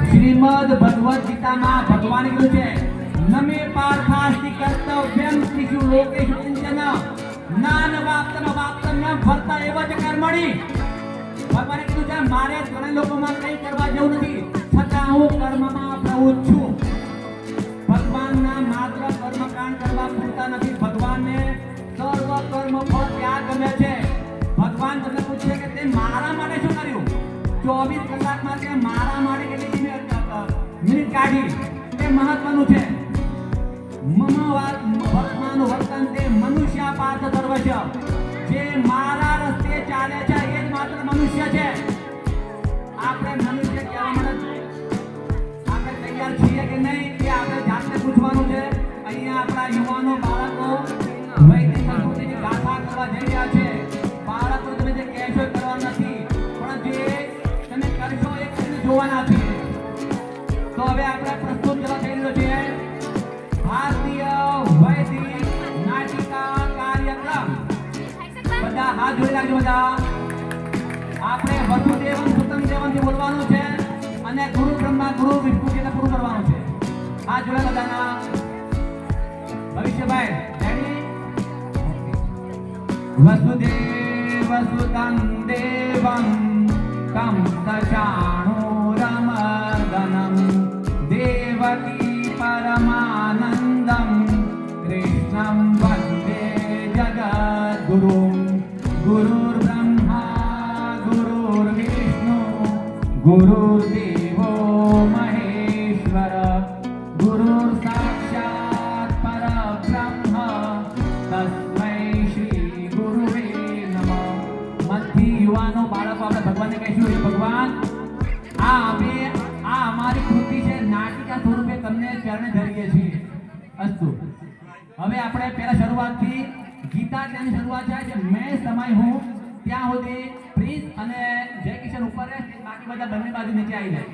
શ્રીમદ ભગવદ ગીતામાં ભગવાન કીધું છે નમે પાર્થાસ્તિ કર્તવ્યમ ત્રિષુ લોકેષુ કિંચન નાન વાપ્તમ વાપ્તમ વર્તા એવ જ કર્મણિ. ભગવાને કીધું છે મારે ત્રણેય લોકોમાં કંઈ કરવા જેવું નથી, છતાં હું કર્મમાં પ્રવૃત્ત છું. ભગવાનના માત્ર કર્મકાંડ કરવા પૂરતા નથી, ભગવાનને સર્વ કર્મ ફળ ત્યાગ ગમે છે. ભગવાન તમને પૂછે કે તે મારા માટે શું કર્યું, 24 કલાકમાં તે મારા માટે કેટલી મિનિટ કાઢી, તે મહત્વનું છે. મમ વર્તમાન વર્તન તે મનુષ્ય પાર્થ સર્વસ્ય. જે મારા રસ્તે ચાલે છે એ જ માત્ર મનુષ્ય છે. આપણે મનુષ્ય કહેવા માટે આપણે તૈયાર છીએ કે નહીં એ આપણે જાતે પૂછવાનું છે. અહીંયા આપણા યુવાનો બાળકો વૈદિક સંસ્કૃતિની ગાથા કરવા જઈ રહ્યા છે. બાળકો તમે જે કહેશો એ કરવાનું નથી, પણ જે તમે કરશો એ કરીને જોવાના છે. તો હવે આપણે પ્રસ્તુત કરવા જઈ રહ્યો છીએ ભારતીય વૈદિક નાટિકા કાર્યક્રમ. બધા હાથ જોડી રાખજો. બધા આપણે વસુદેવન સુતમ દેવનથી બોલવાનું છે અને ગુરુ બ્રહ્મા ગુરુ વિષ્ણુ જેને પૂરું કરવાનું છે. હાથ જોડે બધાના. ભવિષ્યભાઈ રેડી? વસુદેવ સુતમ દેવમ તમ સચાણૂરમર્દનમ દેવકી પરમાનંદમ કૃષ્ણમ વંદે જગદ્ગુરુમ ગુરુર્બ્રહ્મા ગુરુર્વિષ્ણુ ગુરુર્દેવો મહેશ્વર ગુરુર સાક્ષાત પરબ્રહ્મ તસ્મૈ શ્રી ગુરુવે નમઃ. મનથી યુવાનો બાળકો આપણે ભગવાનને કહીશું હે ભગવાન આ અમારી કૃતિ છે, નાટિકા સ્વરૂપે તમને ચરણે ધરીએ છીએ. અસ્તુ. હવે આપણે પહેલા શરૂઆતથી ગીતા જ્ઞાનની શરૂઆત થાય છે. મેં સમય હું ત્યાં સુધી પ્રિન્સ અને જય કિશન ઉપર રહે, બાકી બધા બંને બાજુ નીચે આવી જાય.